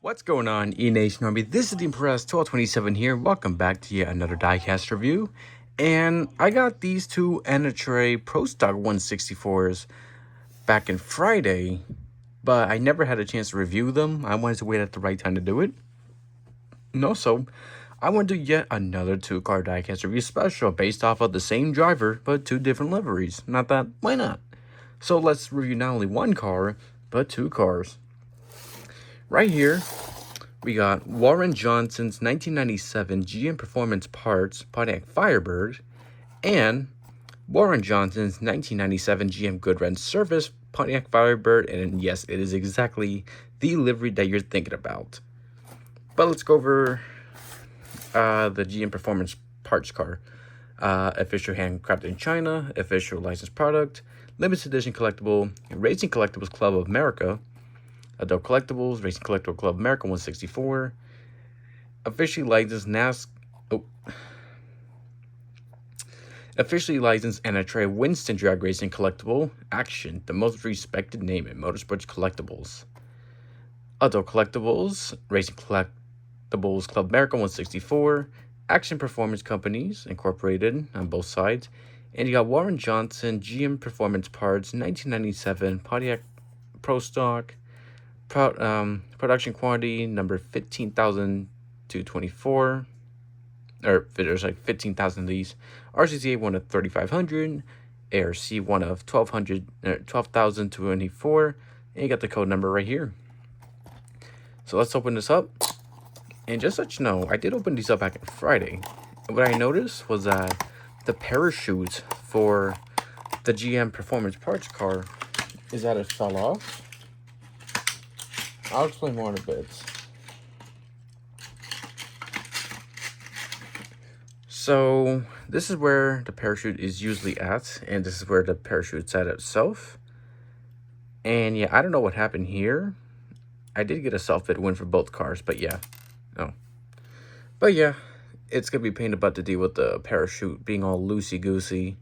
What's going on, E Nation Army? This is the Impress 1227 here. Welcome back to yet another diecast review. And I got these two Anatray Pro Stock 164s back in Friday, but I never had a chance to review them. I wanted to wait at the right time to do it. And also, I want to do yet another two-car diecast review special based off of the same driver, but two different liveries. Not that, why not? So let's review not only one car, but two cars. Right here, we got Warren Johnson's 1997 GM Performance Parts Pontiac Firebird and Warren Johnson's 1997 GM Goodwrench Service Pontiac Firebird. And yes, it is exactly the livery that you're thinking about. But let's go over the GM Performance Parts car. Official handcrafted in China, official licensed product, limited edition collectible, Racing Collectibles Club of America, Adult Collectibles, Racing Collectible Club America 164. Officially licensed Officially licensed Anatray Winston Drag Racing Collectible Action, the most respected name in motorsports collectibles. Adult Collectibles, Racing Collectibles Club America 164. Action Performance Companies Incorporated on both sides. And you got Warren Johnson GM Performance Parts 1997 Pontiac Pro Stock. Production quantity number 15,224, or there's like 15,000 of these. RCCA one of 3,500, ARC one of 12,224, and you got the code number right here. So let's open this up. And just so you know, I did open these up back on Friday. And what I noticed was that the parachute for the GM Performance Parts car is that it fell off. I'll explain more in a bit. So this is where the parachute is usually at, and this is where the parachute's at itself. And yeah, I don't know what happened here. I did get a self-fit win for both cars, but yeah. No. But yeah, it's going to be a pain in the butt to deal with the parachute being all loosey-goosey.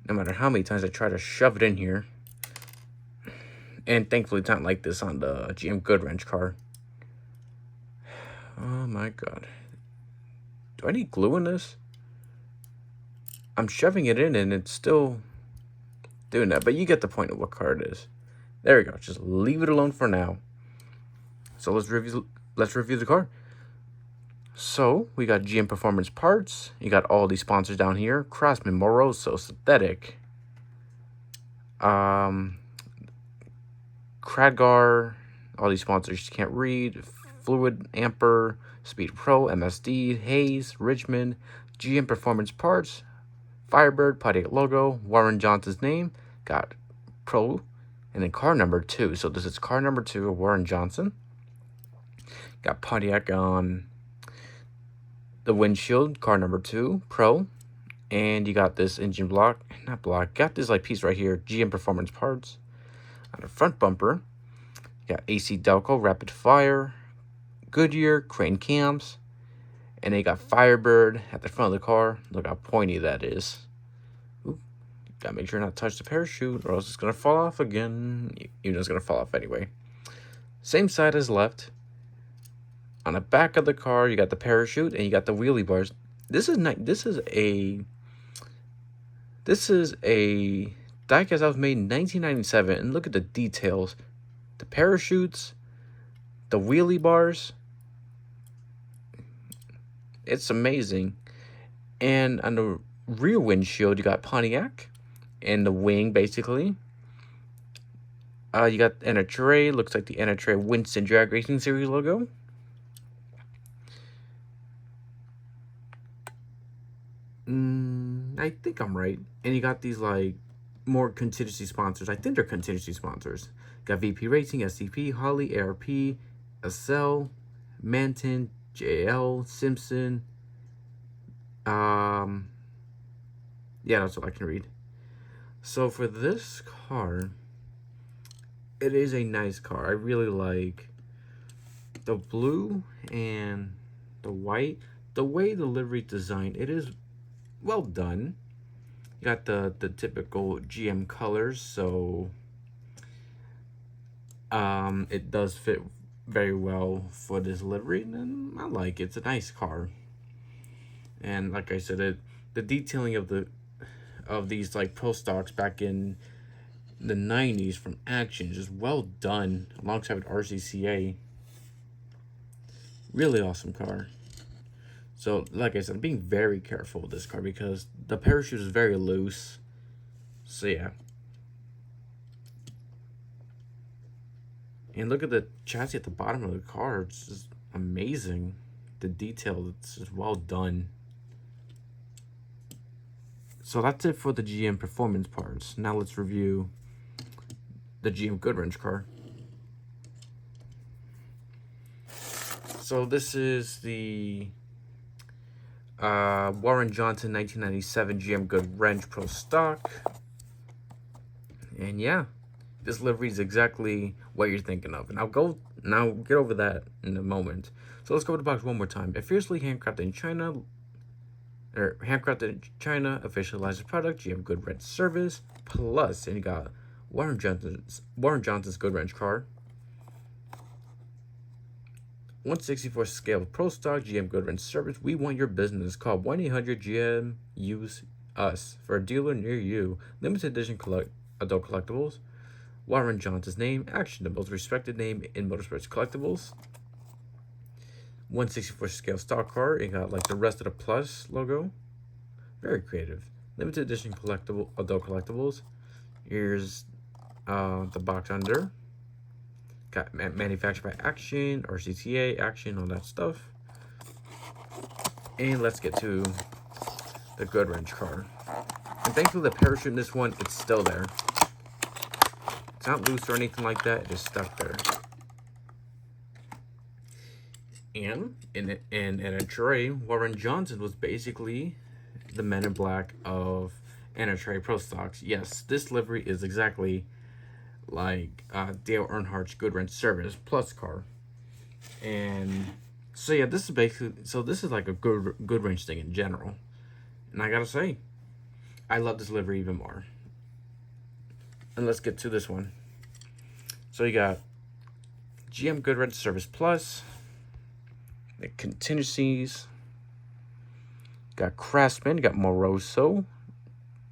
No matter how many times I try to shove it in here. And thankfully, it's not like this on the GM Goodwrench car. Oh my god. Do I need glue in this? I'm shoving it in and it's still doing that. But you get the point of what car it is. There we go. Just leave it alone for now. So let's review the car. So we got GM Performance Parts. You got all these sponsors down here. Craftsman, Moroso, Synthetic. Khadgar, all these sponsors you can't read. Fluid, Amper, Speed Pro, MSD, Hayes, Richmond, GM Performance Parts, Firebird, Pontiac logo, Warren Johnson's name, got Pro, and then car number 2. So this is car number 2 of Warren Johnson. Got Pontiac on the windshield, car number 2, Pro. And you got this engine block, got this like piece right here, GM Performance Parts. On the front bumper, you got AC Delco, Rapid Fire, Goodyear, Crane Cams, and they got Firebird at the front of the car. Look how pointy that is. Oop, gotta make sure not to touch the parachute or else it's gonna fall off again. Even though it's gonna fall off anyway. Same side as left. On the back of the car, you got the parachute and you got the wheelie bars. This is a diecast that was made in 1997, and look at the details. The parachutes, the wheelie bars. It's amazing. And on the rear windshield, you got Pontiac and the wing, basically. You got Anatray, looks like the Anatray Winston Drag Racing Series logo. I think I'm right. And you got these like more contingency sponsors. I think they're contingency sponsors. Got VP Racing, SCP, Holly, ARP, SL, Manton, JL, Simpson. Yeah, that's all I can read. So for this car, it is a nice car. I really like the blue and the white. The way the livery designed, it is well done. You got the typical GM colors, so it does fit very well for this livery, and I like it. It's a nice car. And like I said, the detailing of these like pro stocks back in the 90s from Action is well done alongside with RCCA. Really awesome car. So like I said, I'm being very careful with this car because the parachute is very loose. So yeah. And look at the chassis at the bottom of the car. It's just amazing. The detail, it's just well done. So that's it for the GM performance parts. Now let's review the GM Goodwrench car. So this is the Warren Johnson 1997 GM Goodwrench Pro Stock. And yeah, this livery is exactly what you're thinking of. And I'll get over that in a moment. So let's go to the box one more time. A fiercely handcrafted in China, official licensed product, GM Goodwrench service, plus, and you got Warren Johnson's Goodwrench car. 1/64 scale Pro Stock GM Goodwrench service. We want your business. Call 1-800-GM Use Us for a dealer near you. Limited edition adult collectibles. Warren Johnson's name. Action, the most respected name in motorsports collectibles. 1/64 scale stock car. It got like the rest of the Plus logo. Very creative. Limited edition adult collectibles. Here's the box under. Got manufactured by Action, RCTA, Action, all that stuff. And let's get to the Goodwrench car. And thankfully the parachute in this one, it's still there. It's not loose or anything like that, it is stuck there. And in NHRA, Warren Johnson was basically the Men in Black of NHRA Pro Stocks. Yes, this livery is exactly like Dale Earnhardt's Goodwrench service plus car. And so yeah, this is like a Goodwrench thing in general. And I gotta say, I love this livery even more. And let's get to this one. So you got GM Goodwrench service plus, the contingencies, got Craftsman, got Moroso,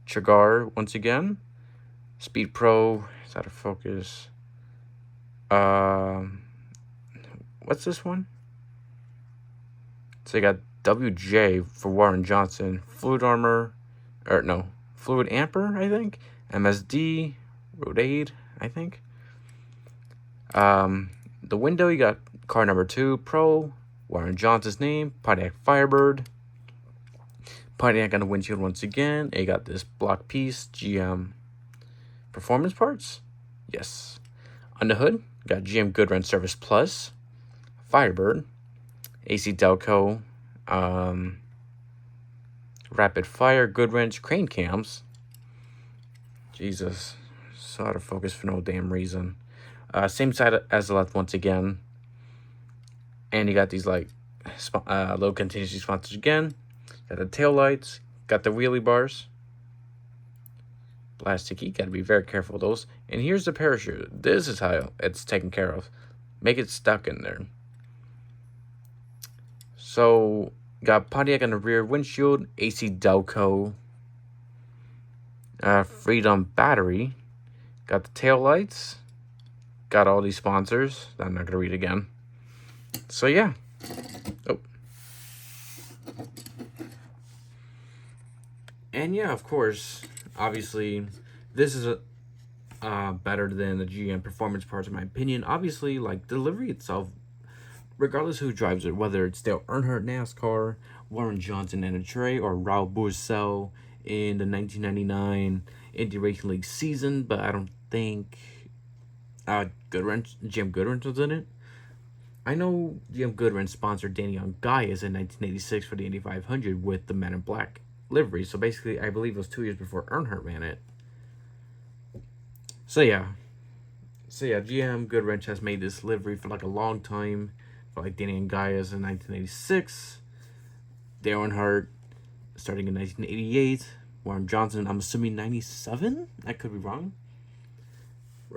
Chagar once again, Speed Pro, it's out of focus. What's this one? So you got WJ for Warren Johnson, Fluid Armor, Fluid Amper, I think, MSD, Road I think. The window, you got car number 2, Pro, Warren Johnson's name, Pontiac Firebird. Pontiac on the windshield once again. And you got this block piece, GM performance parts. Yes. On the hood, got GM Goodwrench Service Plus, Firebird, AC Delco, Rapid Fire, Goodwrench, crane cams. Jesus, so out of focus for no damn reason. Same side as the left once again. And you got these like low contingency sponsors again. Got the tail lights, got the wheelie bars. Plasticky, gotta be very careful with those. And here's the parachute. This is how it's taken care of. Make it stuck in there. So, got Pontiac on the rear windshield, AC Delco, Freedom battery, got the tail lights, got all these sponsors. I'm not gonna read again. So yeah. Oh. And yeah, of course, obviously, this is better than the GM performance parts in my opinion. Obviously, like, delivery itself, regardless who drives it, whether it's Dale Earnhardt NASCAR, Warren Johnson NHRA, or Raul Bourcel in the 1999 Indy Racing League season, but I don't think GM Goodwrench was in it. I know GM Goodwrench sponsored Danny Ongaias in 1986 for the Indy 500 with the Men in Black livery. So basically, I believe it was 2 years before Earnhardt ran it. So yeah, GM Goodwrench has made this livery for like a long time. For like Danny Ongaias in 1986, Dale Earnhardt starting in 1988, Warren Johnson, I'm assuming 97? I could be wrong.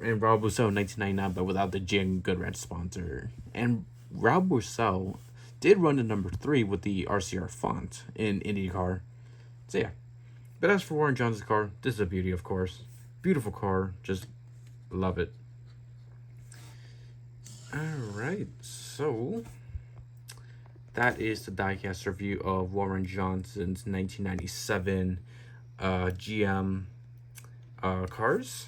and Rob Rousseau 1999, but without the GM Goodwrench sponsor. And Rob Rousseau did run the number 3 with the RCR font in IndyCar. So yeah. But as for Warren Johnson's car, this is a beauty, of course. Beautiful car, just love it. Alright, so that is the diecast review of Warren Johnson's 1997 GM cars.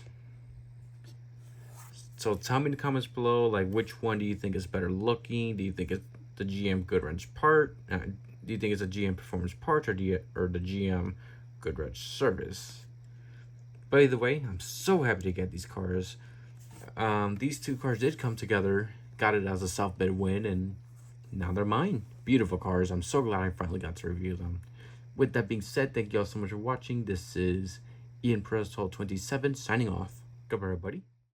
So tell me in the comments below, like, which one do you think is better looking? Do you think it's the GM Goodwrench part? Do you think it's a GM Performance part, or the GM Goodwrench service? But either way, I'm so happy to get these cars. These two cars did come together, got it as a self-bid win, and now they're mine. Beautiful cars. I'm so glad I finally got to review them. With that being said, thank you all so much for watching. This is Ian Perez 1227 signing off. Goodbye, everybody.